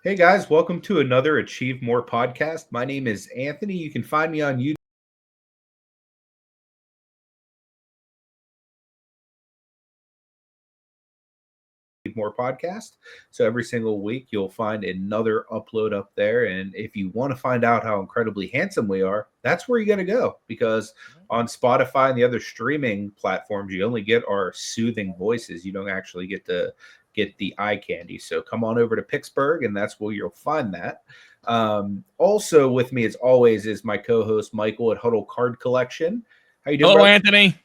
Hey guys, welcome to another Achieve More podcast. My name is Anthony. You can find me on YouTube More podcast. So every single week you'll find another upload up there. And if you want to find out how incredibly handsome we are, that's where you got to go because on Spotify and the other streaming platforms, you only get our soothing voices. You don't actually get to get the eye candy. So come on over to Picksburgh, and that's where you'll find that. Also with me, as always, is my co-host Michael at Huddle Card Collection. How you doing, Hello, brother? Anthony.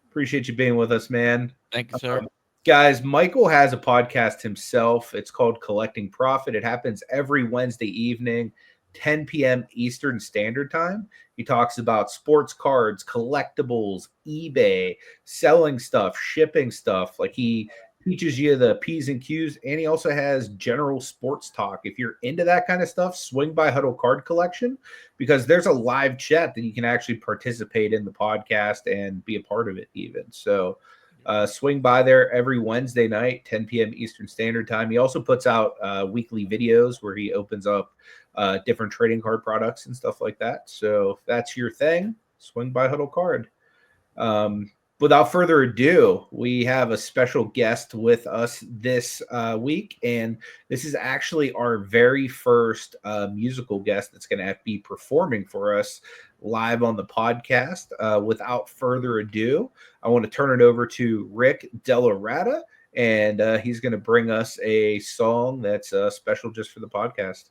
Appreciate you being with us, man. Thank you, sir. Guys, Michael has a podcast himself. It's called Collecting Profit. It happens every Wednesday evening, 10 p.m. Eastern Standard Time. He talks about sports cards, collectibles, eBay, selling stuff, shipping stuff. Like he teaches you the P's and Q's, and he also has general sports talk. If you're into that kind of stuff, swing by Huddle Card Collection because there's a live chat that you can actually participate in the podcast and be a part of it even. So swing by there every Wednesday night, 10 p.m. Eastern Standard Time. He also puts out weekly videos where he opens up different trading card products and stuff like that. So if that's your thing, swing by Huddle Card. Without further ado, we have a special guest with us this week, and this is actually our very first musical guest that's going to be performing for us live on the podcast. Without further ado, I want to turn it over to Rick DellaRatta, and he's going to bring us a song that's special just for the podcast.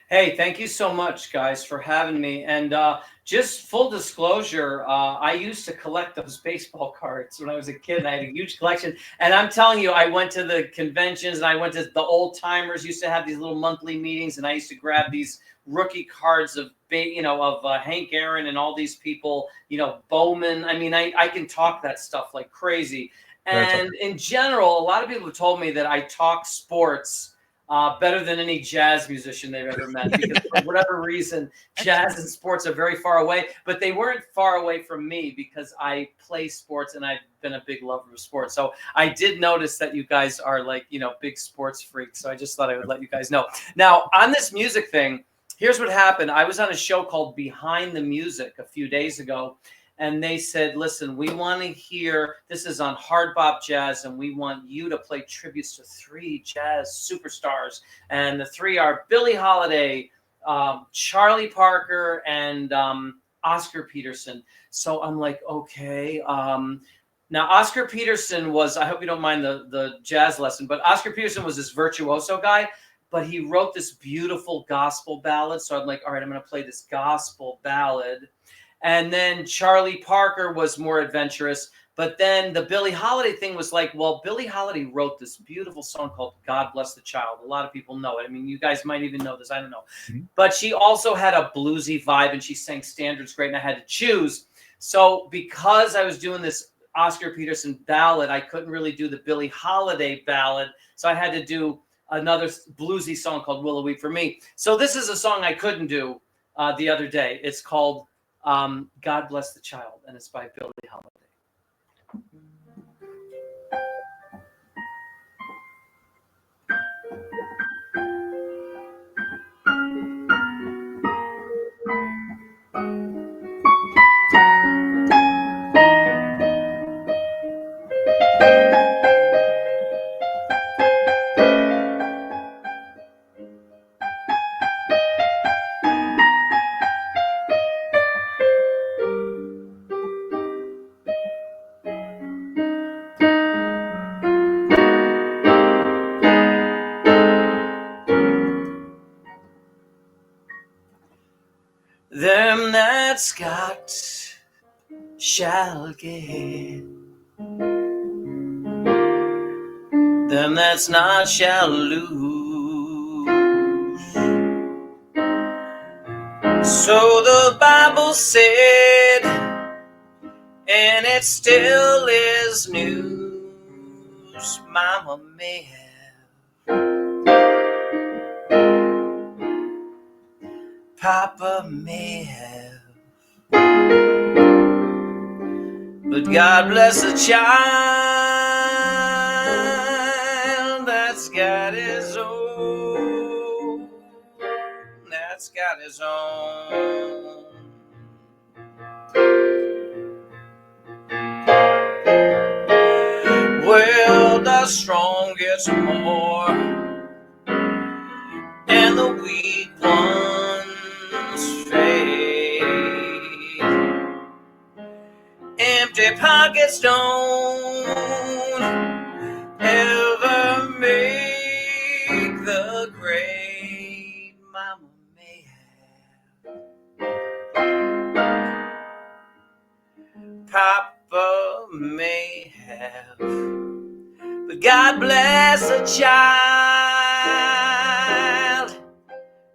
Hey, thank you so much, guys, for having me. And just full disclosure, I used to collect those baseball cards when I was a kid. And I had a huge collection. And I'm telling you, I went to the conventions and I went to the old timers used to have these little monthly meetings. And I used to grab these rookie cards of Hank Aaron and all these people, Bowman. I mean, I can talk that stuff like crazy. And in general, a lot of people have told me that I talk sports better than any jazz musician they've ever met, because for whatever reason, jazz and sports are very far away, but they weren't far away from me because I play sports and I've been a big lover of sports. So I did notice that you guys are big sports freaks. So I just thought I would let you guys know. Now on this music thing, here's what happened. I was on a show called Behind the Music a few days ago. And they said, listen, we want to hear, this is on Hard Bop Jazz, and we want you to play tributes to 3 jazz superstars. And the 3 are Billie Holiday, Charlie Parker, and Oscar Peterson. So I'm like, okay. Now, Oscar Peterson was, I hope you don't mind the jazz lesson, but Oscar Peterson was this virtuoso guy, but he wrote this beautiful gospel ballad. So I'm like, all right, I'm going to play this gospel ballad. And then Charlie Parker was more adventurous. But then the Billie Holiday thing was like, well, Billie Holiday wrote this beautiful song called God Bless the Child. A lot of people know it. I mean, you guys might even know this. I don't know. Mm-hmm. But she also had a bluesy vibe and she sang standards great. And I had to choose. So because I was doing this Oscar Peterson ballad, I couldn't really do the Billie Holiday ballad. So I had to do another bluesy song called Willow Weep for Me. So this is a song I couldn't do the other day. It's called God Bless the Child, and it's by Billie Holiday. Them that's got shall get, them that's not shall lose. So the Bible said, and it still is news. Mama may have, Papa may have, but God bless the child that's got his own. that's got his own. Well, the strong gets more, and the weak ones fade. Empty pockets don't ever make the grade. Mama may have, Papa may have, but God bless a child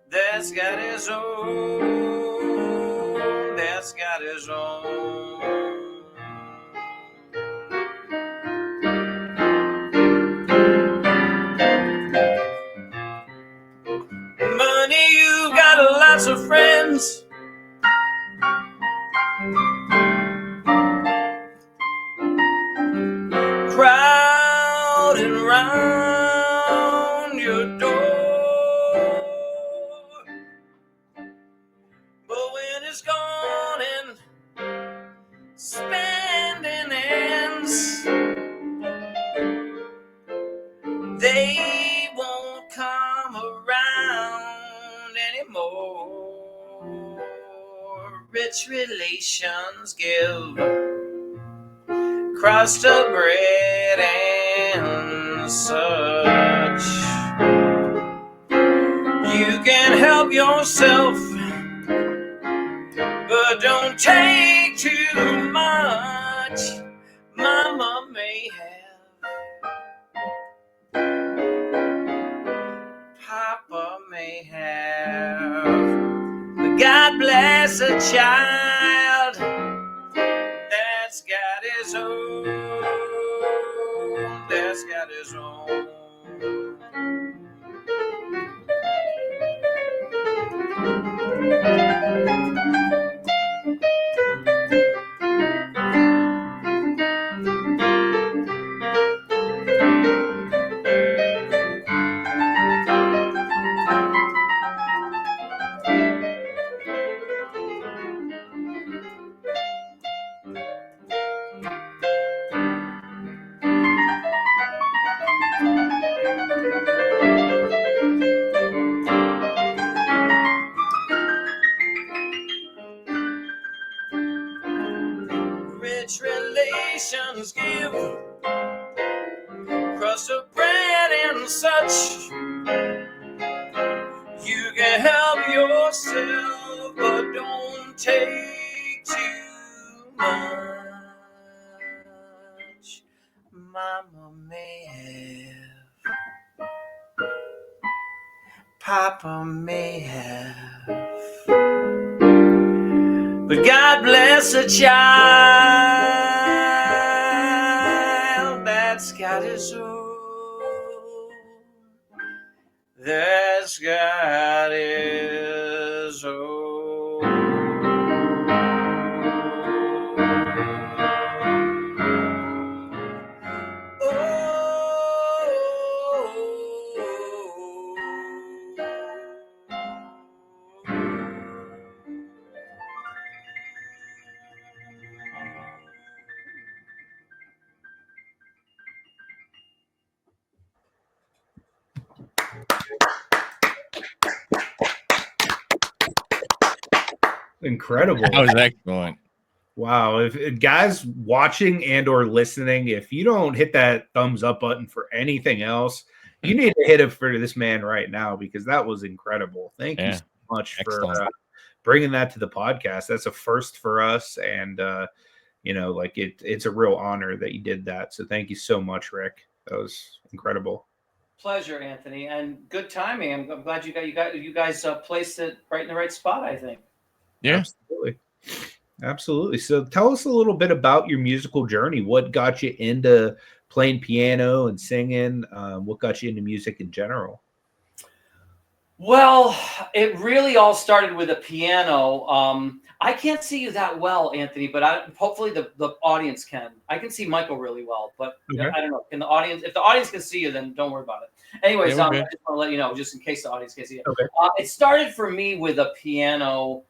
that's got his own, that's got his own. Money, you got lots of friends. Crowding round your door. But when it's gone and spending ends, they won't come around anymore. Rich relations give crust of bread and such. You can help yourself, but don't take too much. Mama may have, Papa may have, but God bless a child that's got his own, that's got his own. Rich relations give crust of bread and such. You can help yourself, but don't take too much. Mama may have, Papa may have, but God bless a child that's got his own, that's got his own. Incredible. That was excellent. Wow. If guys watching and or listening, if you don't hit that thumbs up button for anything else, you need to hit it for this man right now, because that was incredible. Thank you so much for bringing that to the podcast. That's a first for us. And, like it's a real honor that you did that. So thank you so much, Rick. That was incredible. Pleasure, Anthony, and good timing. I'm glad you guys placed it right in the right spot, I think. Yeah, absolutely. So tell us a little bit about your musical journey. What got you into playing piano and singing? What got you into music in general? Well, it really all started with a piano. I can't see you that well, Anthony, but hopefully the audience can. I can see Michael really well, but okay. I don't know. If the audience can see you, then don't worry about it. Anyways, Yeah, I just want to let you know, just in case the audience can see it. Okay. It started for me with a piano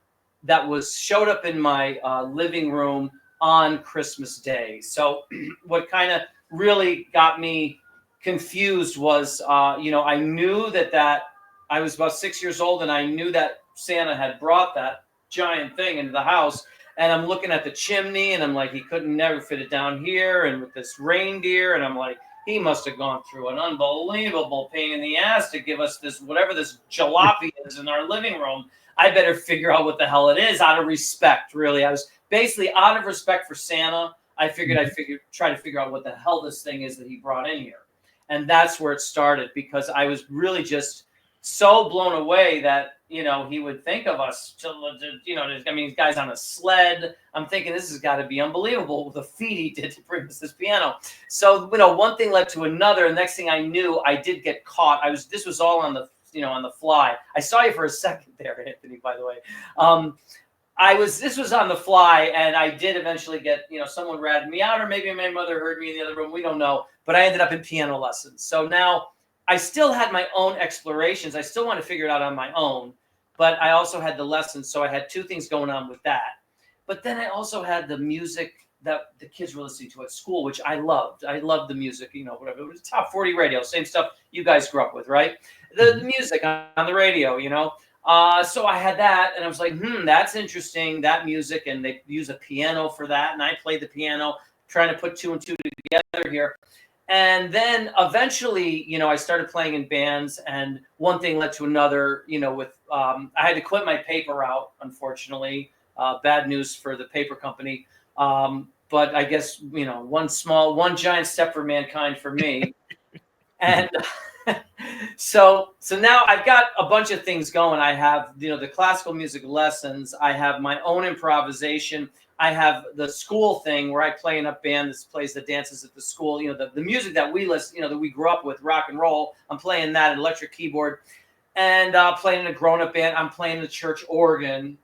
that showed up in my living room on Christmas Day. So what kind of really got me confused was, I knew that I was about 6 years old, and I knew that Santa had brought that giant thing into the house. And I'm looking at the chimney, and I'm like, he couldn't never fit it down here. And with this reindeer, and I'm like, he must have gone through an unbelievable pain in the ass to give us this, whatever this jalopy is in our living room. I better figure out what the hell it is out of respect, really. I was basically out of respect for Santa. I figured try to figure out what the hell this thing is that he brought in here. And that's where it started, because I was really just so blown away that, he would think of us these guys on a sled. I'm thinking this has got to be unbelievable, the feat he did to bring us this piano. So, one thing led to another. And next thing I knew, I did get caught. This was all on the, on the fly. I saw you for a second there, Anthony, by the way. This was on the fly, and I did eventually get, someone ratted me out, or maybe my mother heard me in the other room. We don't know, but I ended up in piano lessons. So now I still had my own explorations. I still want to figure it out on my own, but I also had the lessons. So I had two things going on with that. But then I also had the music that the kids were listening to at school, which I loved. I loved the music, whatever. It was top 40 radio, same stuff you guys grew up with, right? The music on the radio, So I had that, and I was like, that's interesting, that music, and they use a piano for that, and I played the piano, trying to put two and two together here. And then eventually, I started playing in bands, and one thing led to another, I had to quit my paper route, unfortunately. Bad news for the paper company. But I guess, one giant step for mankind for me. And so now I've got a bunch of things going. I have, the classical music lessons. I have my own improvisation. I have the school thing where I play in a band that plays the dances at the school. The music that we listen, that we grew up with, rock and roll. I'm playing that, electric keyboard, and playing in a grown-up band. I'm playing the church organ,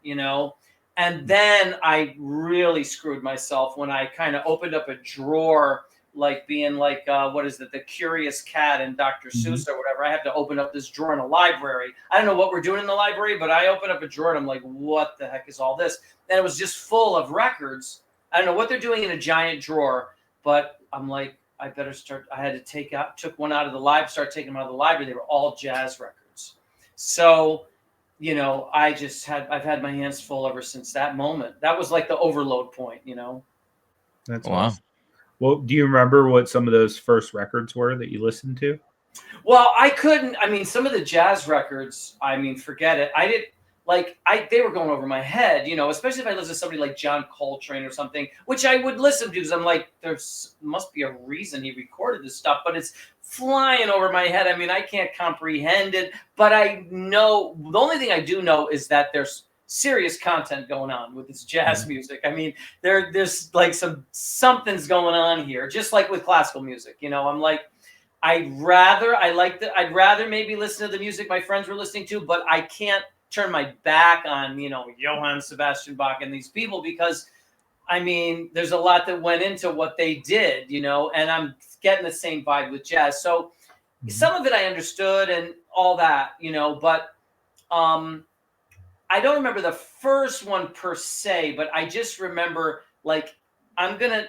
And then I really screwed myself when I kind of opened up a drawer, what is it, the Curious Cat in Dr. Seuss or whatever. I have to open up this drawer in a library. I don't know what we're doing in the library, but I opened up a drawer and I'm like, what the heck is all this? And it was just full of records. I don't know what they're doing in a giant drawer, but I'm like, I better start. I had to took one out of the library, start taking them out of the library. They were all jazz records. So, I've had my hands full ever since that moment. That was like the overload point, That's wow. Awesome. Well, do you remember what some of those first records were that you listened to? Well, some of the jazz records, forget it. They were going over my head, especially if I listened to somebody like John Coltrane or something, which I would listen to because I'm like, must be a reason he recorded this stuff, but it's flying over my head. I can't comprehend it, but I know, the only thing I do know is that there's serious content going on with this jazz music. There's like something's going on here, just like with classical music. I'm like, I'd rather maybe listen to the music my friends were listening to, but I can't turn my back on, Johann Sebastian Bach and these people, because there's a lot that went into what they did, and I'm getting the same vibe with jazz. So some of it I understood and all that, but I don't remember the first one per se, but I just remember I'm gonna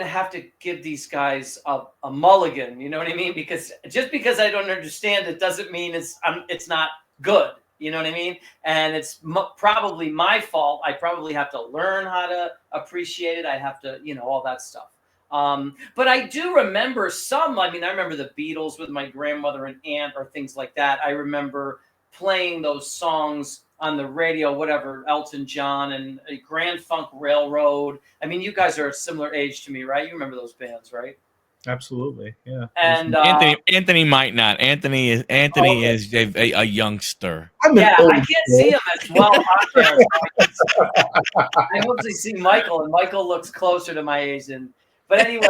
have to give these guys a mulligan. You know what I mean? Because just because I don't understand it doesn't mean it's not good. You know what I mean? And it's probably my fault. I probably have to learn how to appreciate it. I have to, all that stuff. But I do remember some. I remember the Beatles with my grandmother and aunt or things like that. I remember playing those songs on the radio, whatever, Elton John and Grand Funk Railroad. You guys are a similar age to me, right? You remember those bands, right? Absolutely, yeah. And Anthony might not. Anthony is a youngster. I can't see him as well out there. I mostly see Michael, and Michael looks closer to my age. But anyway,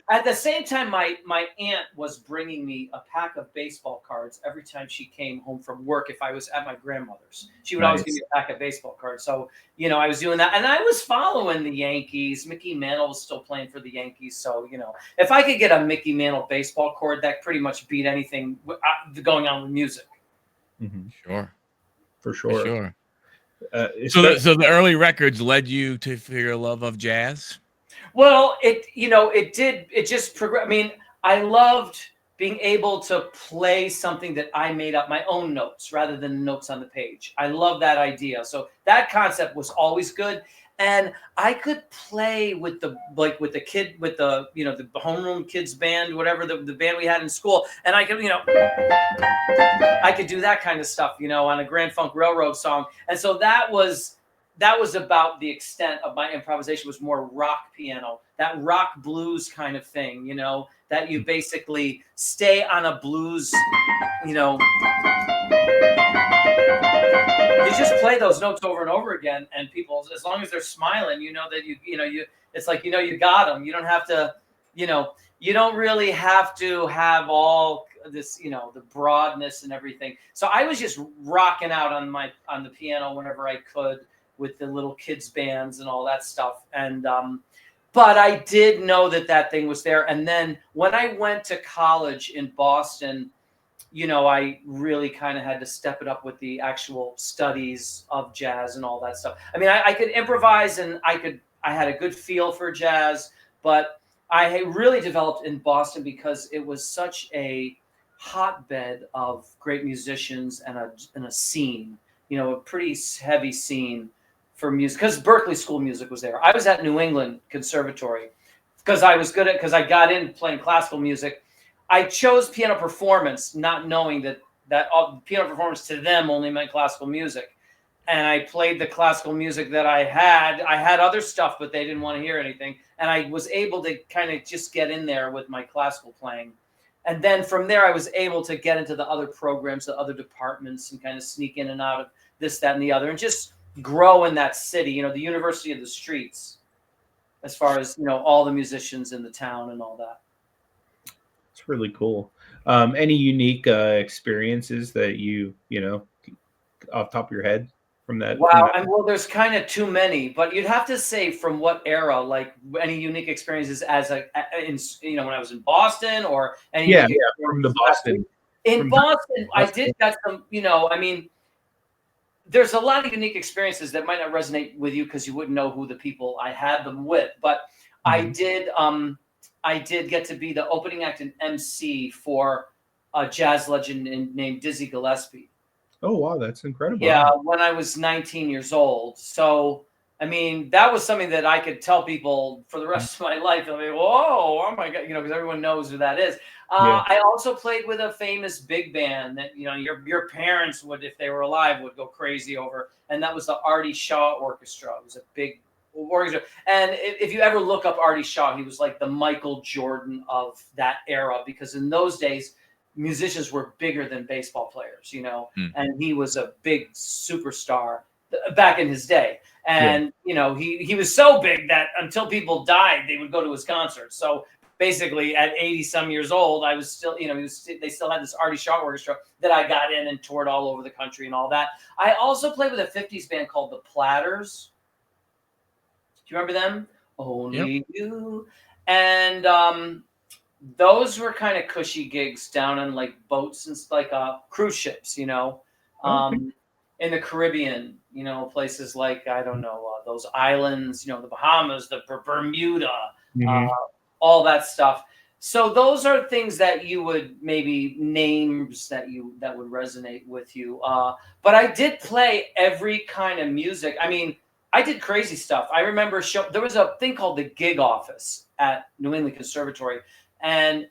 at the same time, my aunt was bringing me a pack of baseball cards every time she came home from work. If I was at my grandmother's, she would always give me a pack of baseball cards. So, you know, I was doing that, and I was following the Yankees. Mickey Mantle was still playing for the Yankees. So, you know, if I could get a Mickey Mantle baseball card, that pretty much beat anything going on with music. Mm-hmm. Sure. For sure. For sure. So the early records led you to your love of jazz? Well, it just progressed. I mean, I loved being able to play something that I made up, my own notes rather than notes on the page. I love that idea. So that concept was always good. And I could play with the homeroom kids band, whatever the band we had in school. And I could, I could do that kind of stuff, on a Grand Funk Railroad song. And so that was about the extent of my improvisation. Was more rock piano, that rock blues kind of thing, that you basically stay on a blues, you just play those notes over and over again, and people, as long as they're smiling, that it's like, you got them. You don't have to, you don't really have to have all this, the broadness and everything. So I was just rocking out on the piano whenever I could, with the little kids bands and all that stuff. And, but I did know that thing was there. And then when I went to college in Boston, I really kind of had to step it up with the actual studies of jazz and all that stuff. I mean, I could improvise, and I had a good feel for jazz, but I really developed in Boston because it was such a hotbed of great musicians and a scene, a pretty heavy scene for music, because Berklee School of Music was there. I was at New England Conservatory because I got in playing classical music. I chose piano performance, not knowing that all, piano performance to them only meant classical music. And I played the classical music that I had. I had other stuff, but they didn't want to hear anything. And I was able to kind of just get in there with my classical playing. And then from there, I was able to get into the other programs, the other departments, and kind of sneak in and out of this, that, and the other, and just grow in that city, the University of the Streets, as far as, all the musicians in the town and all that. It's really cool. Any unique experiences that you off the top of your head from that? Wow. Well, there's kind of too many, but you'd have to say from what era, like any unique experiences as when I was in Boston, or any from the Boston. In Boston, I did got some, there's a lot of unique experiences that might not resonate with you because you wouldn't know who the people I had them with. But I did get to be the opening act and MC for a jazz legend named Dizzy Gillespie. Oh, wow. That's incredible. Yeah, when I was 19 years old. So, I mean, that was something that I could tell people for the rest of my life. They'll be, whoa, oh my God, because everyone knows who that is. I also played with a famous big band that, your parents would, if they were alive, would go crazy over. And that was the Artie Shaw Orchestra. It was a big orchestra. And if you ever look up Artie Shaw, he was like the Michael Jordan of that era, because in those days, musicians were bigger than baseball players, and he was a big superstar back in his day. And, he was so big that until people died, they would go to his concerts. So basically at 80 some years old, I was still, they still had this Artie Shaw Orchestra that I got in and toured all over the country and all that. I also played with a 50s band called the Platters. Do you remember them? Only You. And those were kind of cushy gigs down on like boats and like cruise ships, in the Caribbean, places like, I don't know, those islands, the Bahamas, the Bermuda, all that stuff. So those are things that you would maybe names that would resonate with you. But I did play every kind of music. I mean, I did crazy stuff. I remember there was a thing called the gig office at New England Conservatory. And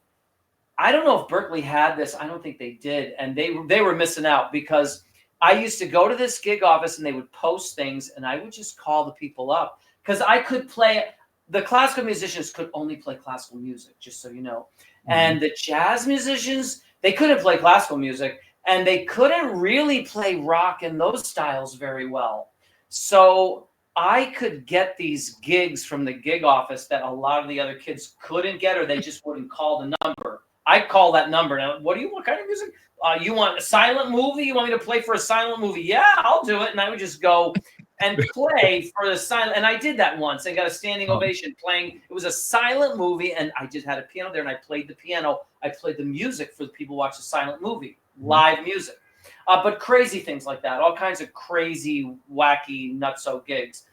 I don't know if Berklee had this. I don't think they did. And they were missing out, because I used to go to this gig office and they would post things, and I would just call the people up, because I could play. The classical musicians could only play classical music, just so you know. And the jazz musicians, they couldn't play classical music, and they couldn't really play rock and those styles very well. So I could get these gigs from the gig office that a lot of the other kids couldn't get, or they just wouldn't call the number. I'd call that number. Now, what kind of music? You want a silent movie? You want me to play for a silent movie? Yeah, I'll do it. And I would just go and play for the silent. And I did that once. I got a standing ovation playing. It was a silent movie, and I just had a piano there, and I played the piano. I played the music for the people who watch the silent movie, live music. But crazy things like that, all kinds of crazy, wacky, nutso gigs.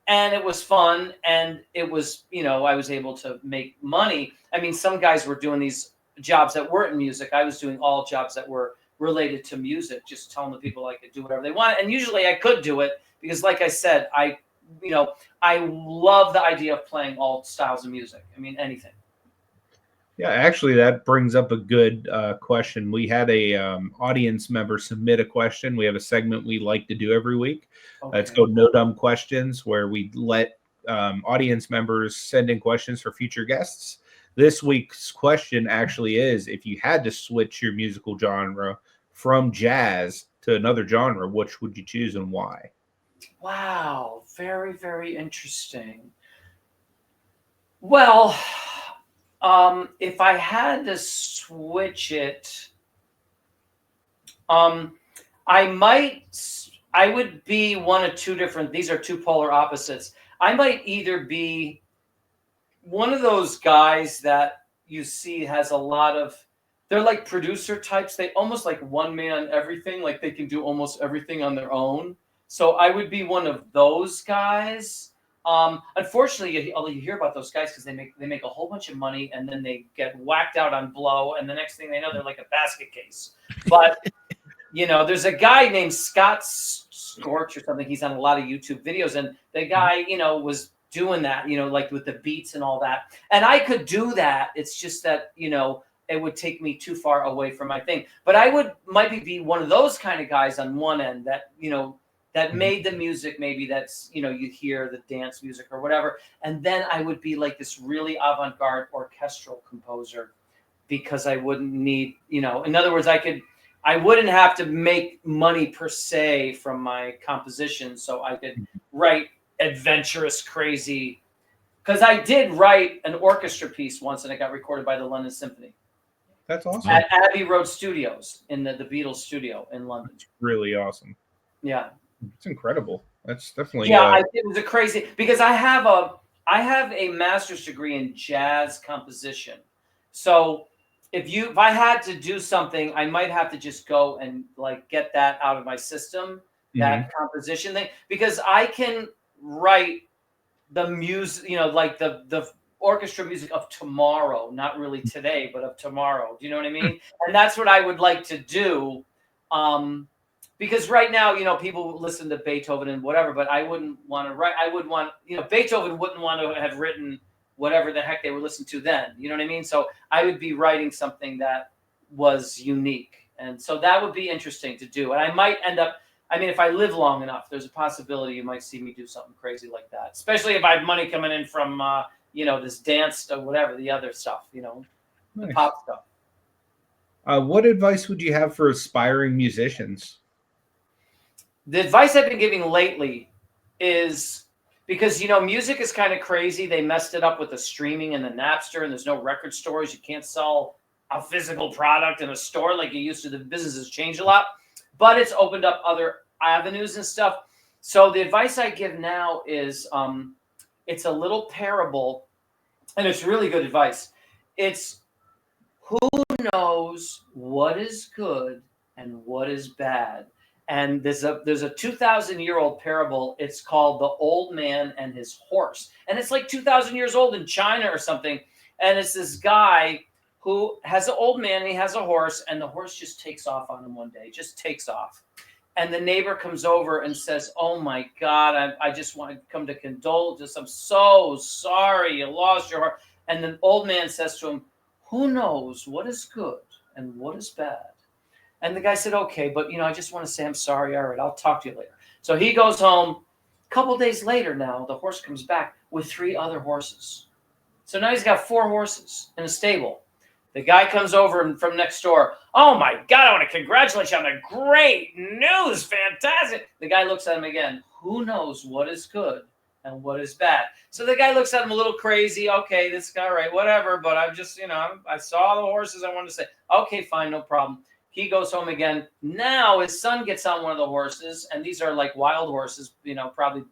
And it was fun, and it was, I was able to make money. I mean, some guys were doing these jobs that weren't in music. I was doing all jobs that were related to music, just telling the people I could do whatever they wanted. And usually I could do it because, like I said, I love the idea of playing all styles of music. I mean, anything. Yeah, actually, that brings up a good question. We had a audience member submit a question. We have a segment we like to do every week. Okay. It's called No Dumb Questions, where we let audience members send in questions for future guests. This week's question actually is, if you had to switch your musical genre from jazz to another genre, which would you choose and why? Wow, very, very interesting. Well, if I had to switch it, I would be one of two different, these are two polar opposites. I might either be one of those guys that you see has a lot of, they're like producer types. They almost like one man everything, like they can do almost everything on their own. So I would be one of those guys. Unfortunately, you hear about those guys because they make a whole bunch of money and then they get whacked out on blow, and the next thing they know, they're like a basket case. But there's a guy named Scott Scorch or something. He's on a lot of YouTube videos, and the guy was doing that, like with the beats and all that. And I could do that. It's just that it would take me too far away from my thing. But I might be one of those kind of guys on one end that that made the music, maybe that's, you hear the dance music or whatever. And then I would be like this really avant-garde orchestral composer, because I wouldn't need, in other words, I wouldn't have to make money per se from my composition. So I could write adventurous, crazy, because I did write an orchestra piece once and it got recorded by the London Symphony. That's awesome. At Abbey Road Studios in the Beatles studio in London. That's really awesome. Yeah. It's incredible. That's definitely it was a crazy, because I have a master's degree in jazz composition. So if I had to do something, I might have to just go and like get that out of my system, that composition thing, because I can write the music, like the orchestra music of tomorrow, not really today, but of tomorrow. Do you know what I mean? And that's what I would like to do. Because right now, people listen to Beethoven and whatever, but I wouldn't want to write. I would want, Beethoven wouldn't want to have written whatever the heck they were listening to then. You know what I mean? So I would be writing something that was unique. And so that would be interesting to do. And I might end up, if I live long enough, there's a possibility you might see me do something crazy like that, especially if I have money coming in from, this dance stuff, whatever, the other stuff, Nice. The pop stuff. What advice would you have for aspiring musicians? The advice I've been giving lately is, because, music is kind of crazy. They messed it up with the streaming and the Napster, and there's no record stores. You can't sell a physical product in a store like you used to. The business has changed a lot, but it's opened up other avenues and stuff. So the advice I give now is, it's a little parable, and it's really good advice. It's, who knows what is good and what is bad? And there's a 2,000-year-old parable. It's called The Old Man and His Horse. And it's like 2,000 years old in China or something. And it's this guy who has an old man, and he has a horse, and the horse just takes off on him one day, just takes off. And the neighbor comes over and says, "Oh my God, I just want to come to condole. I'm so sorry you lost your horse." And the old man says to him, "Who knows what is good and what is bad?" And the guy said, "Okay, but I just want to say I'm sorry. All right, I'll talk to you later." So he goes home. A couple days later now, the horse comes back with 3 other horses. So now he's got 4 horses in a stable. The guy comes over from next door. "Oh my God, I want to congratulate you on the great news. Fantastic." The guy looks at him again. "Who knows what is good and what is bad. So the guy looks at him a little crazy. Okay, this guy, right, whatever. But I'm just, I saw the horses. I wanted to say, okay, fine, no problem. He goes home again. Now his son gets on one of the horses, and these are like wild horses, probably.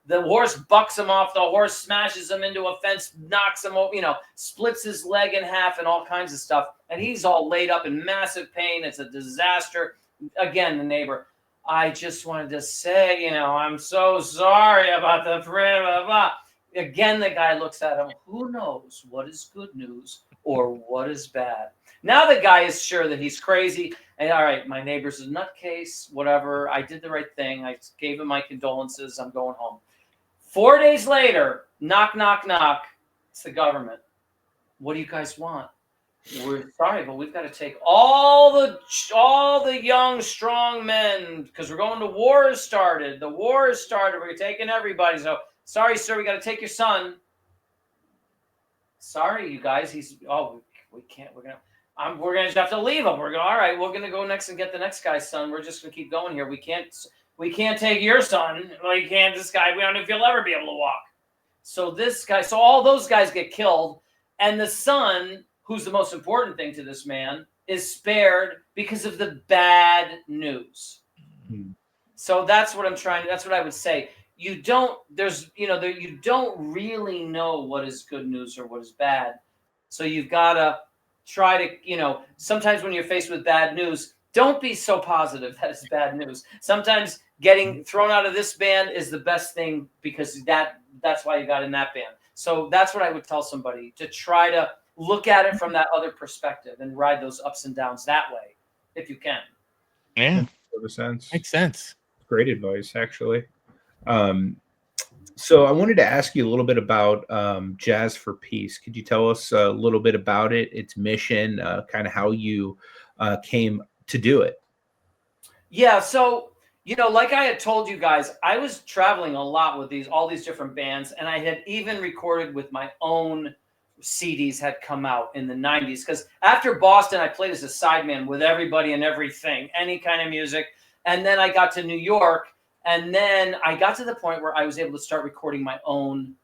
The horse bucks him off. The horse smashes him into a fence, knocks him over, splits his leg in half and all kinds of stuff. And he's all laid up in massive pain. It's a disaster. Again, the neighbor, I just wanted to say, I'm so sorry about the blah, blah, blah. Again, the guy looks at him. Who knows what is good news or what is bad? Now the guy is sure that he's crazy. And all right, my neighbor's a nutcase, whatever. I did the right thing. I gave him my condolences. I'm going home. 4 days later, knock, knock, knock. It's the government. What do you guys want? We're sorry, but we've got to take all the young, strong men because we're going to war has started. The war has started. We're taking everybody. So sorry, sir, we got to take your son. Sorry, you guys. We can't. We're gonna just have to leave him. All right. We're gonna go next and get the next guy's son. We're just gonna keep going here. We can't take your son. Well, you can't. This guy. We don't know if he'll ever be able to walk. So this guy. So all those guys get killed, and the son, who's the most important thing to this man, is spared because of the bad news. Mm-hmm. So that's what I would say. You don't really know what is good news or what is bad. So you've got to try to, sometimes when you're faced with bad news, don't be so positive that it's bad news. Sometimes getting thrown out of this band is the best thing because that's why you got in that band. So that's what I would tell somebody, to try to look at it from that other perspective and ride those ups and downs that way, if you can. Yeah. Makes sense. Great advice, actually. So I wanted to ask you a little bit about Jazz for Peace. Could you tell us a little bit about it, its mission, kind of how you came to do it? Yeah, so like I had told you guys, I was traveling a lot with all these different bands, and I had even recorded with my own CDs had come out in the 90s. Because after Boston, I played as a sideman with everybody and everything, any kind of music. And then I got to New York, and then I got to the point where I was able to start recording my own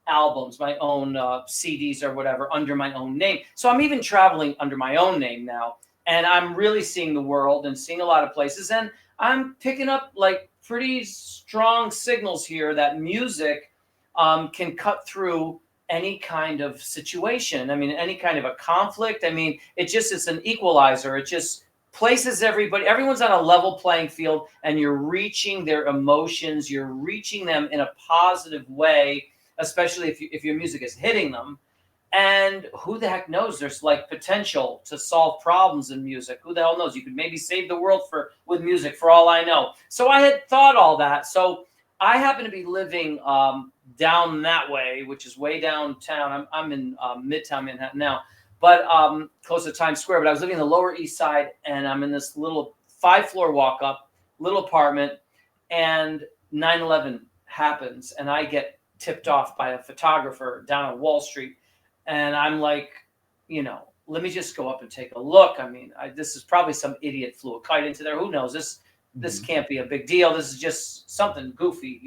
albums, my own CDs or whatever, under my own name. So I'm even traveling under my own name now. And I'm really seeing the world and seeing a lot of places. And I'm picking up like pretty strong signals here that music can cut through any kind of situation. I mean, any kind of a conflict. I mean, it's an equalizer. It just places everyone's on a level playing field, and you're reaching their emotions. You're reaching them in a positive way, especially if your music is hitting them. And who the heck knows? There's like potential to solve problems in music. Who the hell knows? You could maybe save the world with music, for all I know. So I had thought all that. So I happen to be living down that way, which is way downtown. I'm in Midtown Manhattan now, but close to Times Square. But I was living in the Lower East Side, and I'm in this little 5-floor walk-up, little apartment, and 9/11 happens, and I get tipped off by a photographer down on Wall Street. And I'm like, let me just go up and take a look. I mean, this is probably some idiot flew a kite into there. Who knows? This can't be a big deal. This is just something goofy,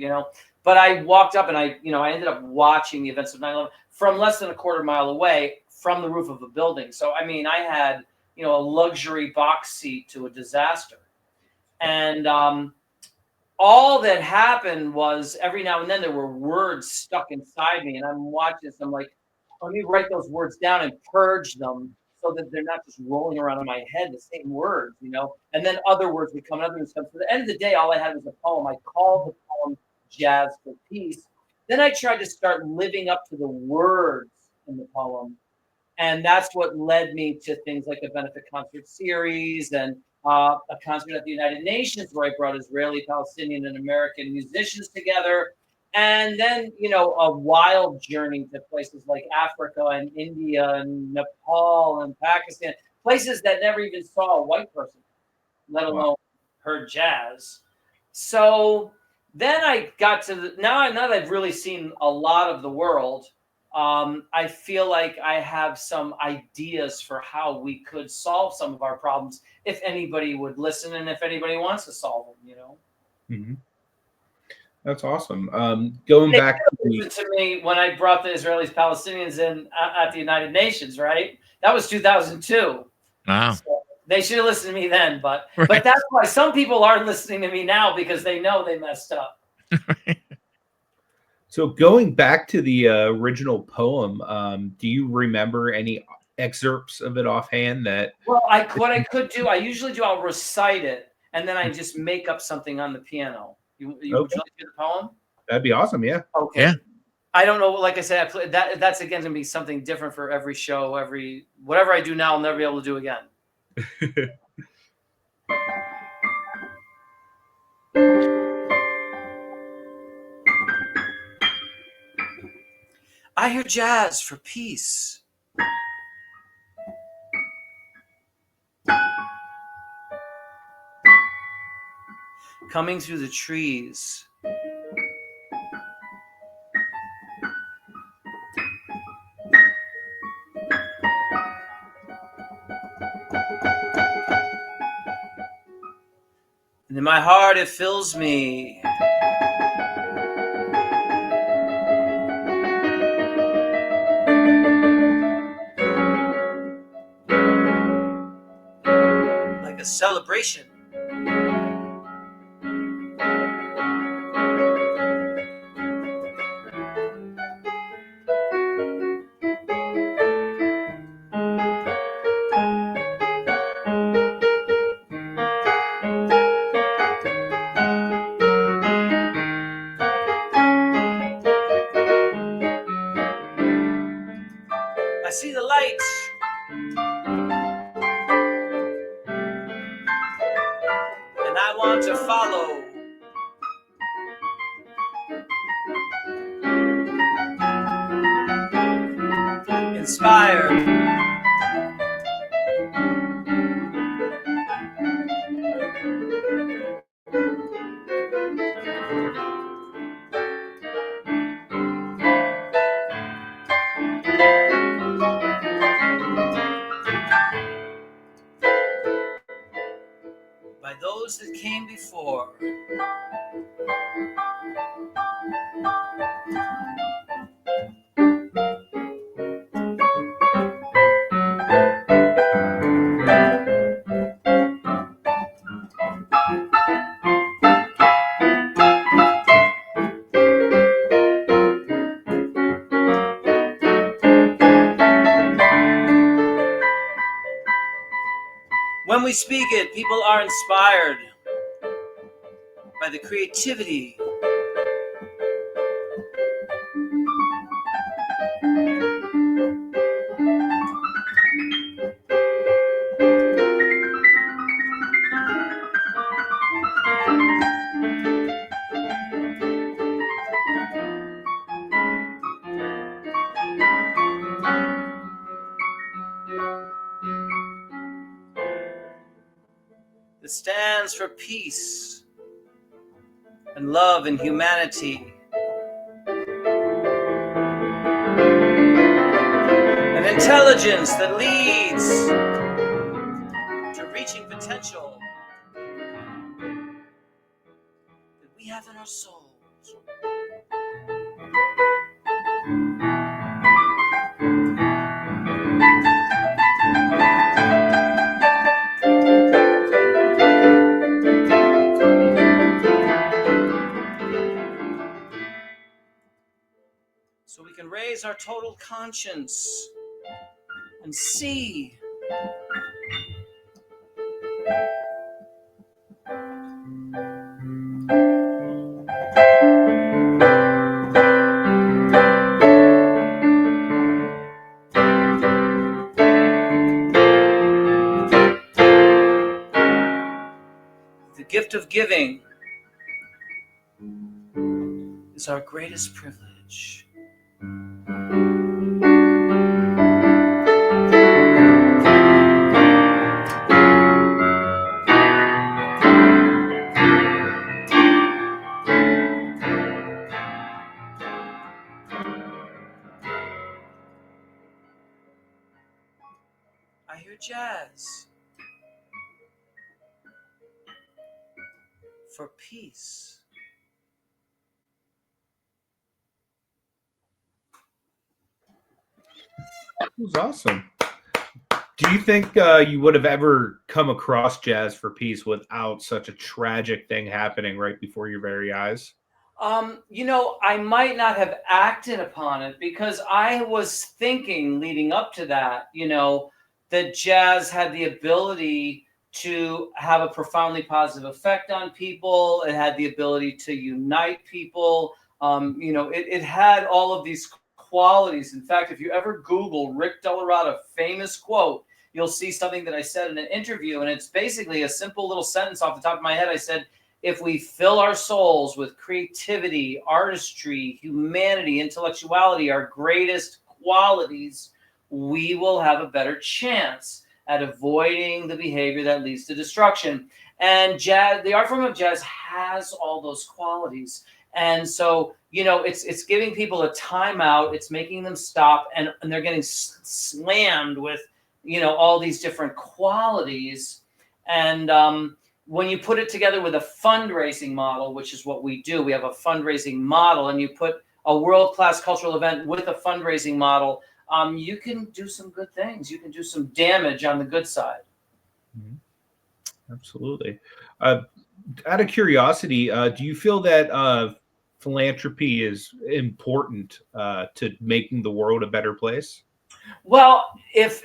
But I walked up and I ended up watching the events of 9/11 from less than a quarter mile away from the roof of a building. So, I mean, I had, a luxury box seat to a disaster. And all that happened was every now and then there were words stuck inside me. And I'm watching this. I'm like, let me write those words down and purge them so that they're not just rolling around in my head, the same words, and then other words would come, and other words come. So at the end of the day, all I had was a poem. I called the poem Jazz for Peace. Then I tried to start living up to the words in the poem. And that's what led me to things like a benefit concert series and a concert at the United Nations where I brought Israeli, Palestinian, and American musicians together. And then, a wild journey to places like Africa and India and Nepal and Pakistan, places that never even saw a white person, let alone heard jazz. So then I got to now that I've really seen a lot of the world, I feel like I have some ideas for how we could solve some of our problems if anybody would listen and if anybody wants to solve them, Mm-hmm. That's awesome. Going They back listened to me when I brought the Israelis Palestinians in at the United Nations, right? That was 2002. Wow. So they should have listened to me then, but Right. that's why some people aren't listening to me now, because they know they messed up. So going back to the original poem, do you remember any excerpts of it offhand? That Well, what I could do, I usually do, I'll recite it, and then I just make up something on the piano. Would you like to hear the poem? That'd be awesome. Yeah. Okay. Yeah. I don't know. Like I said, that's again gonna be something different for every show. Whatever I do now, I'll never be able to do again. I hear jazz for peace. Coming through the trees. And in my heart it fills me. Like a celebration. I see the light. And I want to follow. Inspired. By those that came before. When we speak it, people are inspired by the creativity. That stands for peace and love and humanity. An intelligence that leads to reaching potential that we have in our souls. So we can raise our total conscience and see the gift of giving is our greatest privilege. I hear jazz for peace. It was awesome. Do you think you would have ever come across Jazz for Peace without such a tragic thing happening right before your very eyes? I might not have acted upon it because I was thinking leading up to that, that jazz had the ability to have a profoundly positive effect on people. It had the ability to unite people. It had all of these qualities. In fact, if you ever Google Rick DellaRatta famous quote, you'll see something that I said in an interview, and it's basically a simple little sentence off the top of my head. I said, if we fill our souls with creativity, artistry, humanity, intellectuality, our greatest qualities, we will have a better chance at avoiding the behavior that leads to destruction. And jazz, the art form of jazz has all those qualities. And so, it's giving people a timeout. It's making them stop, and they're getting slammed with, all these different qualities. And when you put it together with a fundraising model, which is what we do, we have a fundraising model, and you put a world-class cultural event with a fundraising model, you can do some good things. You can do some damage on the good side. Absolutely. Out of curiosity, do you feel that philanthropy is important to making the world a better place? Well, if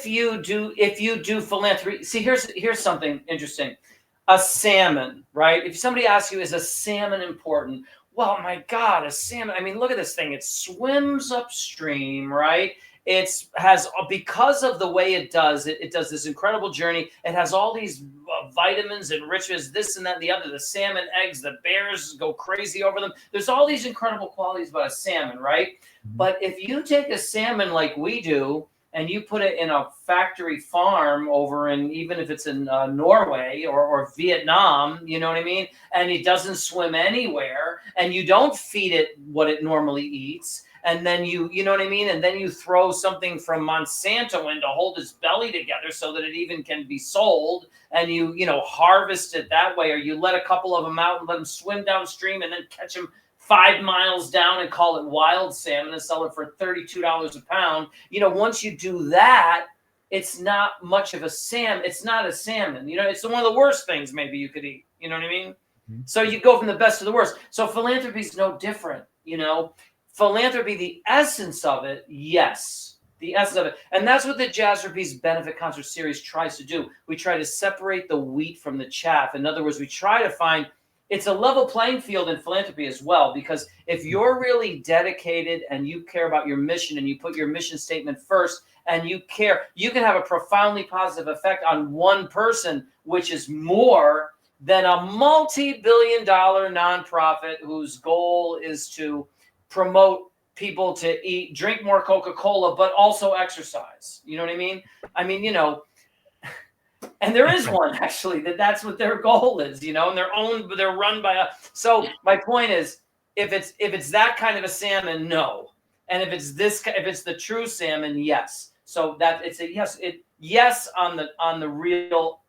you do philanthropy, see, here's something interesting. A salmon, right? If somebody asks you, is a salmon important? Well, my God, a salmon. I mean, look at this thing. It swims upstream, right? Because of the way it does this incredible journey. It has all these vitamins and riches, this and that and the other. The salmon eggs, the bears go crazy over them. There's all these incredible qualities about a salmon, right? Mm-hmm. But if you take a salmon like we do, and you put it in a factory farm over in, even if it's in Norway or Vietnam, you know what I mean? And it doesn't swim anywhere, and you don't feed it what it normally eats. And then you know what I mean? And then you throw something from Monsanto in to hold its belly together so that it even can be sold. And you harvest it that way, or you let a couple of them out and let them swim downstream and then catch them 5 miles down and call it wild salmon and sell it for $32 a pound. Once you do that, it's not much of a salmon. It's not a salmon. It's one of the worst things maybe you could eat. You know what I mean? Mm-hmm. So you go from the best to the worst. So philanthropy is no different. Philanthropy, the essence of it, yes, the essence of it. And that's what the Jazz for Peace Benefit Concert Series tries to do. We try to separate the wheat from the chaff. In other words, we try to find, it's a level playing field in philanthropy as well, because if you're really dedicated and you care about your mission and you put your mission statement first and you care, you can have a profoundly positive effect on one person, which is more than a multi-billion-dollar nonprofit whose goal is to promote people to drink more Coca-Cola, but also exercise. You know what I mean? And there is one actually that's what their goal is, and they're run by so my point is, if it's that kind of a salmon, no. And if it's the true salmon, yes. So that it's a yes on the real.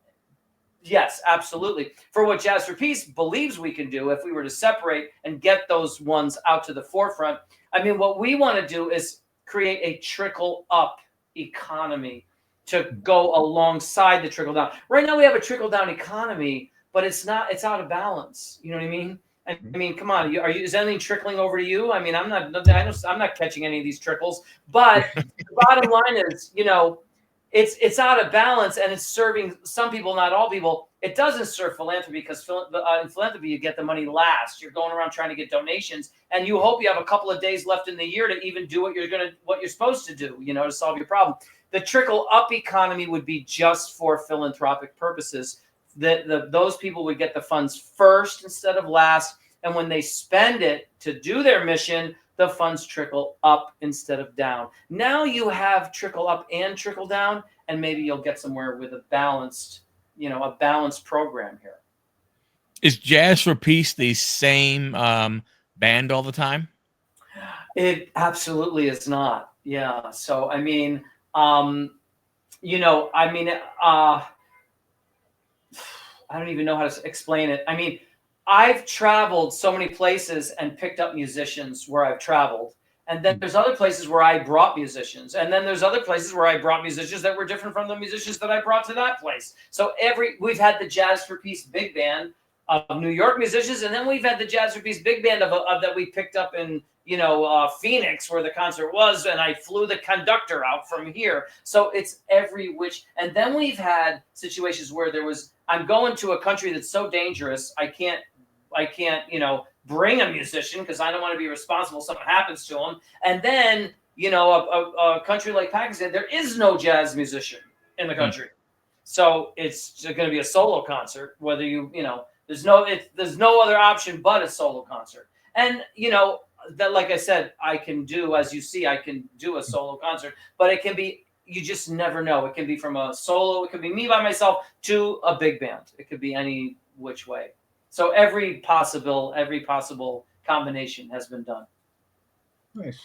Yes, absolutely. For what Jazz for Peace believes we can do, if we were to separate and get those ones out to the forefront, what we want to do is create a trickle up economy to go alongside the trickle down. Right now we have a trickle down economy, but it's out of balance. You know what I mean? I mean, come on, is anything trickling over to you? I'm not catching any of these trickles, but the bottom line is, it's out of balance, and it's serving some people, not all people. It doesn't serve philanthropy, because in philanthropy, you get the money last. You're going around trying to get donations, and you hope you have a couple of days left in the year to even do what you're supposed to do, to solve your problem. The trickle up economy would be just for philanthropic purposes. Those people would get the funds first instead of last, and when they spend it to do their mission, the funds trickle up instead of down. Now you have trickle up and trickle down, and maybe you'll get somewhere with a balanced program here. Is Jazz for Peace the same band all the time? It absolutely is not. Yeah. So, I don't even know how to explain it. I've traveled so many places and picked up musicians where I've traveled. And then there's other places where I brought musicians. And then there's other places where I brought musicians that were different from the musicians that I brought to that place. So we've had the Jazz for Peace big band of New York musicians, and then we've had the Jazz for Peace big band of that we picked up in Phoenix, where the concert was, and I flew the conductor out from here. So it's every which. And then we've had situations where I'm going to a country that's so dangerous, I can't bring a musician because I don't want to be responsible if something happens to them. And then a country like Pakistan, there is no jazz musician in the country, so it's going to be a solo concert. Whether there's no other option but a solo concert. And that, like I said, I can do, as you see, I can do a solo concert, but it can be, you just never know. It can be from a solo, it could be me by myself to a big band. It could be any which way. So every possible combination has been done. Nice.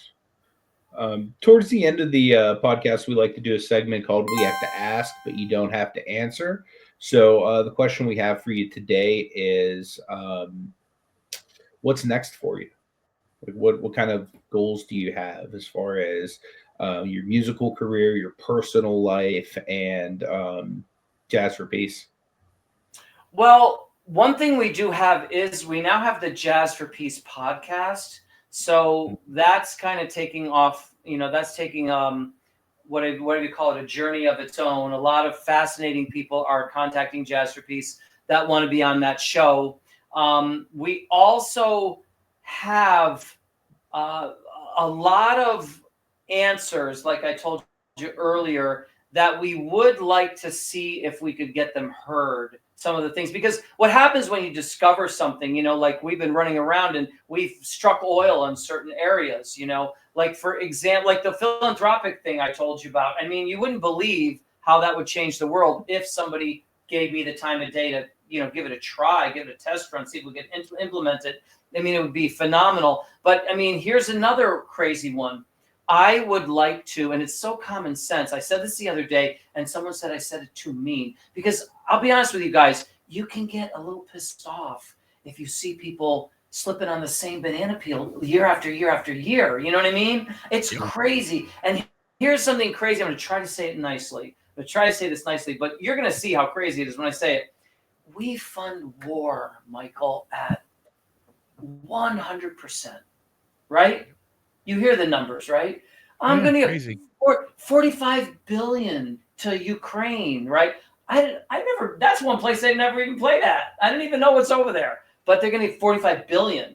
Towards the end of the podcast, we like to do a segment called We Have to Ask, but you don't have to answer. So the question we have for you today is, what's next for you? Like what kind of goals do you have as far as your musical career, your personal life, and Jazz for Peace? Well, one thing we do have is we now have the Jazz for Peace podcast. So that's kind of taking off, that's taking what do you call it, a journey of its own. A lot of fascinating people are contacting Jazz for Peace that want to be on that show. We also have a lot of answers, like I told you earlier, that we would like to see if we could get them heard. Some of the things, because what happens when you discover something, like we've been running around and we've struck oil in certain areas, like for example, like the philanthropic thing I told you about. I mean, you wouldn't believe how that would change the world if somebody gave me the time of day to, give it a try, give it a test run, see if we could implement it. I mean, it would be phenomenal. But I mean, here's another crazy one. I would like to, and it's so common sense. I said this the other day, and someone said I said it too mean. Because I'll be honest with you guys, you can get a little pissed off if you see people slipping on the same banana peel year after year after year. You know what I mean? It's crazy. And here's something crazy. I'm going to try to say it nicely. I'm going to try to say this nicely, but you're going to see how crazy it is when I say it. We fund war, Michael, at 100%, right? You hear the numbers, right? I'm going to give $45 billion to Ukraine, right? I never. That's one place they never even played at. I didn't even know what's over there, but they're going to get $45 billion,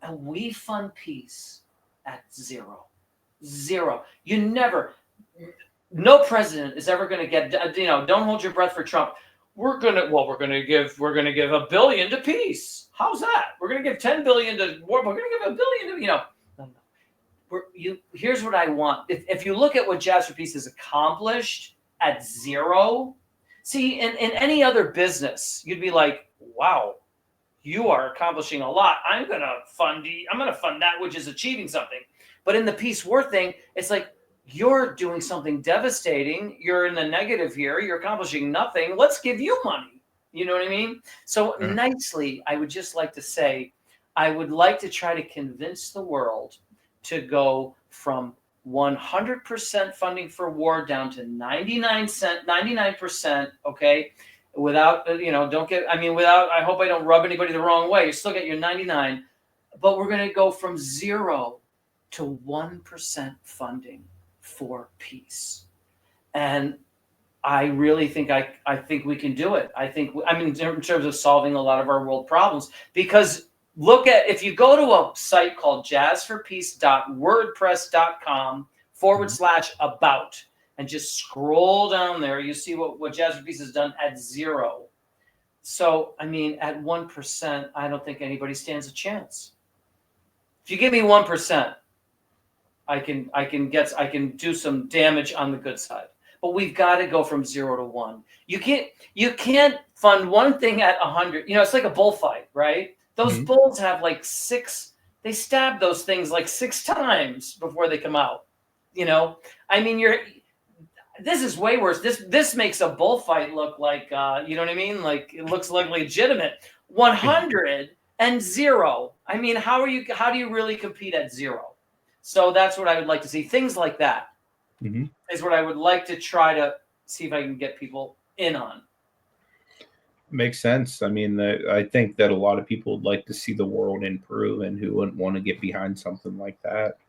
And we fund peace at zero. You never. No president is ever going to get. Don't hold your breath for Trump. We're going to give $1 billion to peace. How's that? We're going to give $10 billion to war. We're going to give $1 billion to No. Here's what I want. If you look at what Jazz for Peace has accomplished at zero, see, in any other business, you'd be like, wow, you are accomplishing a lot. I'm going to fund that which is achieving something. But in the peace war thing, it's like, you're doing something devastating. You're in the negative here. You're accomplishing nothing. Let's give you money. You know what I mean? So nicely, I would just like to say, I would like to try to convince the world to go from 100% funding for war down to 99%, okay? Without, I hope I don't rub anybody the wrong way. You still get your 99, but we're going to go from 0 to 1% funding for peace. And I really think I think we can do it. In terms of solving a lot of our world problems, because if you go to a site called jazzforpeace.wordpress.com/about and just scroll down there, you see what Jazz for Peace has done at 0. So, at 1%, I don't think anybody stands a chance. If you give me 1%, I can do some damage on the good side. But we've got to go from 0 to 1. You can't fund one thing at 100. It's like a bullfight, right? Those bulls have like 6. They stab those things like 6 times before they come out. This is way worse. This makes a bullfight look like, you know what I mean? Like it looks like legitimate. 100 and 0. How do you really compete at 0? So that's what I would like to see. Things like that is what I would like to try to see if I can get people in on. Makes sense. I mean, I think that a lot of people would like to see the world improve, and who wouldn't want to get behind something like that.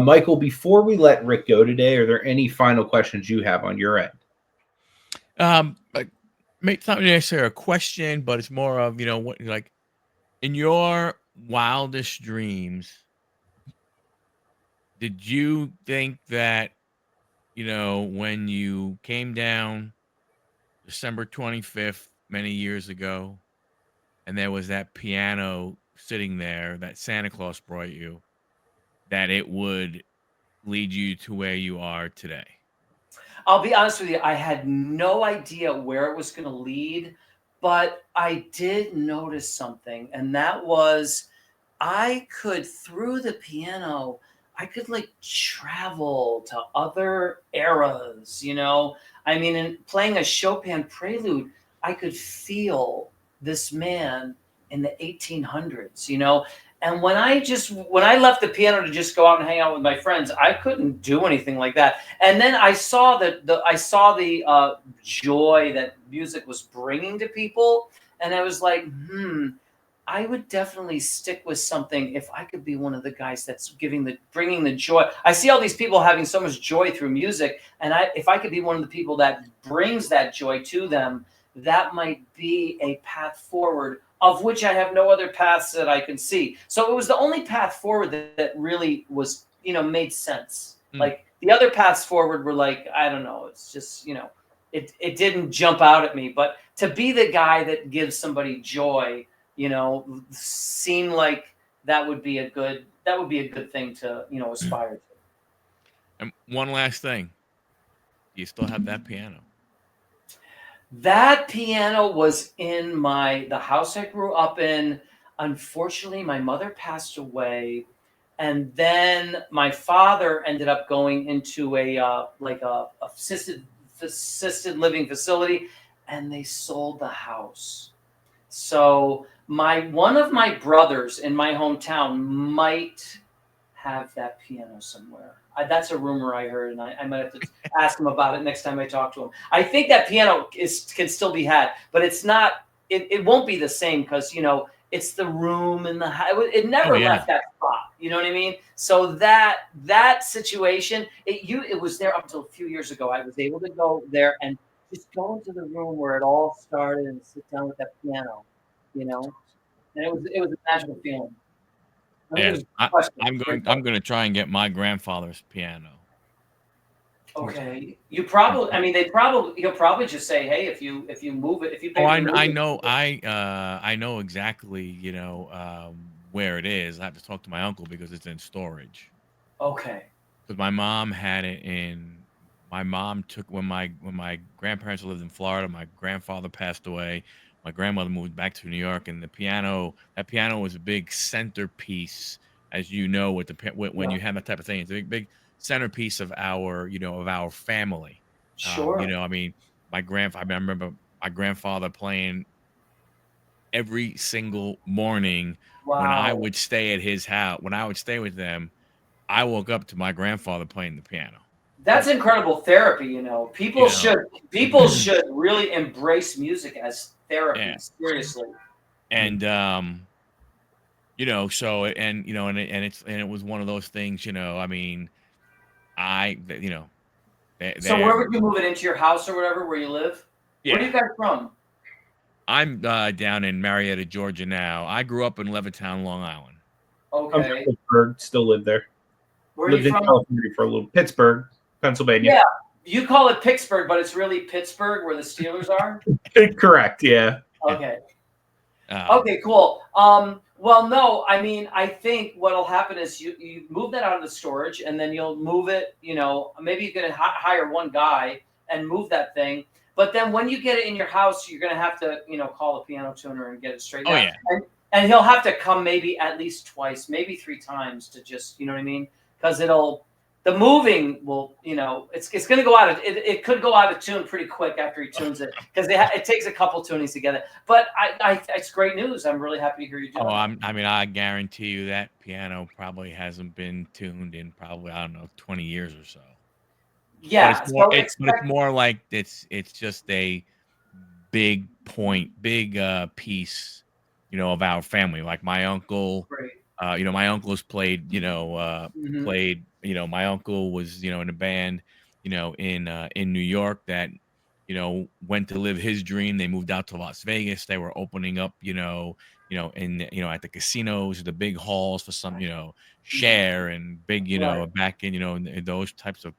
Michael, before we let Rick go today, are there any final questions you have on your end? It's not necessarily a question, but it's more of, what, like, in your wildest dreams, did you think that, when you came down December 25th, many years ago, and there was that piano sitting there that Santa Claus brought you, that it would lead you to where you are today? I'll be honest with you, I had no idea where it was going to lead, but I did notice something, and that was I could, through the piano, I could like travel to other eras, I mean, in playing a Chopin prelude, I could feel this man in the 1800s, And when I left the piano to just go out and hang out with my friends, I couldn't do anything like that. And then I saw the joy that music was bringing to people, and I was like, I would definitely stick with something if I could be one of the guys that's bringing the joy. I see all these people having so much joy through music, and if I could be one of the people that brings that joy to them, that might be a path forward, of which I have no other paths that I can see. So it was the only path forward that really was, made sense. Like the other paths forward were like, I don't know, it's just, it didn't jump out at me. But to be the guy that gives somebody joy, seemed like that would be a good thing to, aspire to. And one last thing. Do you still have that piano? That piano was in the house I grew up in. Unfortunately, my mother passed away, and then my father ended up going into a assisted living facility, and they sold the house. So one of my brothers in my hometown might have that piano somewhere. That's a rumor I heard, and I might have to ask him about it next time I talk to him. I think that piano can still be had, but it's not. It won't be the same because it's the room and it never left that spot. You know what I mean? So that situation, it was there up until a few years ago. I was able to go there and just go into the room where it all started and sit down with that piano, and it was a magical feeling. Yeah, I'm going to try and get my grandfather's piano. Okay, he'll probably just say, hey, if you move it, if you pay. Oh, I know exactly, where it is. I have to talk to my uncle because it's in storage. Okay. Because my mom had it my mom took when my grandparents lived in Florida. My grandfather passed away. My grandmother moved back to New York, and that piano was a big centerpiece, as you know, when you have that type of thing. It's a big centerpiece of our family. Sure. I mean, I remember my grandfather playing every single morning. Wow. When I would stay at his house, when I would stay with them, I woke up to my grandfather playing the piano. That's incredible therapy, People should really embrace music as therapy, seriously. And so it was one of those things, I mean, so where would you move it, into your house or whatever, where you live? Yeah. Where are you guys from? I'm down in Marietta, Georgia now. I grew up in Levittown, Long Island. Okay. I'm from Pittsburgh, still live there. Where lived are you from? In California for a little. Pittsburgh, Pennsylvania. Yeah, you call it Picksburgh, but it's really Pittsburgh, where the Steelers are. Correct. Yeah. Okay. Okay. Cool. Well, no, I mean, I think what'll happen is you move that out of the storage, and then you'll move it. Maybe you can hire one guy and move that thing. But then when you get it in your house, you're going to have to, call a piano tuner and get it straightened out. Yeah. And he'll have to come maybe at least twice, maybe 3 times to just, you know what I mean? Because the moving will, it's going to go out of it could go out of tune pretty quick after he tunes it, because it takes a couple tunings to get it. But it's great news. I'm really happy to hear you doing it. I guarantee you that piano probably hasn't been tuned in probably, I don't know, 20 years or so. Yeah, but it's more like it's just a big piece, of our family. Like my uncle. Great. My uncle's played, my uncle was, in a band, in New York that, went to live his dream. They moved out to Las Vegas. They were opening up, at the casinos, the big halls for some, share and big, back in, in those types of,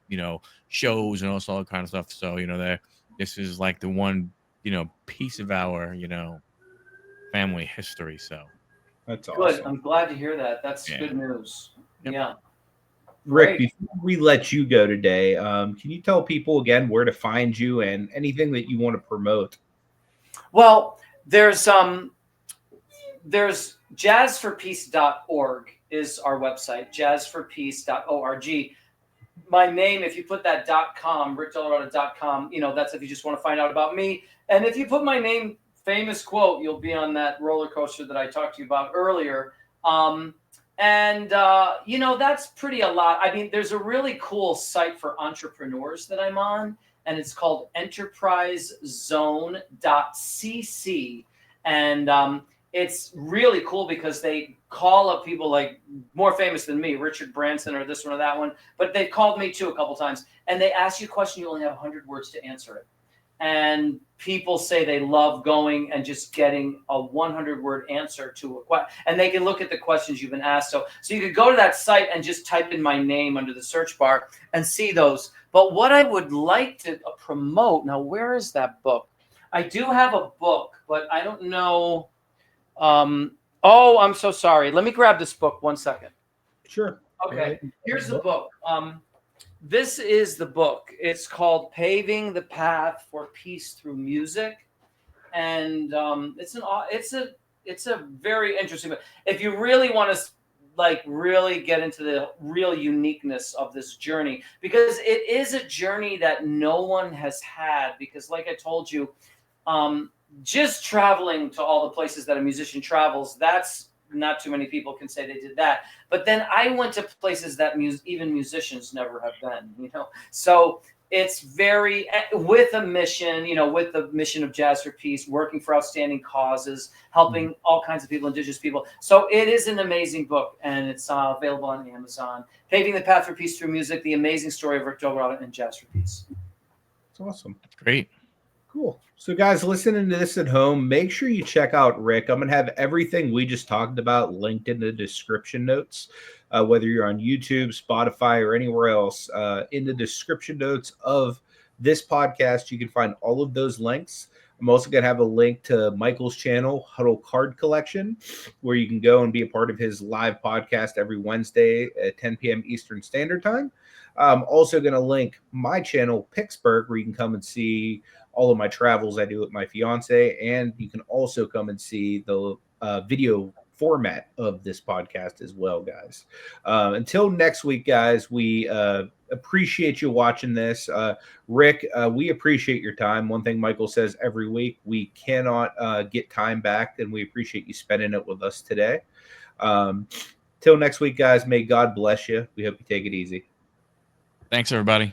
shows and all kind of stuff. So, this is like the one, piece of our, family history. So. That's good. awesome. I'm glad to hear that. That's good news. Yep. Yeah. Rick, before we let you go today, can you tell people again where to find you and anything that you want to promote? Well, there's jazzforpeace.org is our website, jazzforpeace.org. My name, if you put that .com, rickdellarata.com, that's if you just want to find out about me. And if you put my name, famous quote, you'll be on that roller coaster that I talked to you about earlier. That's pretty a lot. I mean, there's a really cool site for entrepreneurs that I'm on, and it's called enterprisezone.cc. And it's really cool because they call up people like more famous than me, Richard Branson or this one or that one, but they called me too a couple times, and they ask you a question, you only have 100 words to answer it. And people say they love going and just getting a 100-word answer to a question. And they can look at the questions you've been asked. So you could go to that site and just type in my name under the search bar and see those. But what I would like to promote, now where is that book? I do have a book, but I don't know. I'm so sorry. Let me grab this book 1 second. Sure. Okay, here's the book. This is the book. It's called Paving the Path for Peace Through Music. And it's a very interesting book. If you really want to really get into the real uniqueness of this journey, because it is a journey that no one has had, because like I told you, just traveling to all the places that a musician travels, that's not too many people can say they did that. But then I went to places that even musicians never have been, So it's very with a mission, with the mission of Jazz for Peace, working for outstanding causes, helping all kinds of people, indigenous people. So it is an amazing book, and it's available on Amazon. Paving the Path for Peace Through Music, the amazing story of Rick DellaRatta and Jazz for Peace. That's awesome. Great. Cool. So guys, listening to this at home, make sure you check out Rick. I'm going to have everything we just talked about linked in the description notes, whether you're on YouTube, Spotify, or anywhere else. In the description notes of this podcast, you can find all of those links. I'm also going to have a link to Michael's channel, Huddle Card Collection, where you can go and be a part of his live podcast every Wednesday at 10 p.m. Eastern Standard Time. I'm also going to link my channel, Picksburgh, where you can come and see all of my travels I do with my fiance, and you can also come and see the video format of this podcast as well, guys. Until next week, guys, we appreciate you watching this. Rick, we appreciate your time. One thing Michael says every week, we cannot get time back, and we appreciate you spending it with us today. Till next week, guys, may God bless you. We hope you take it easy. Thanks, everybody.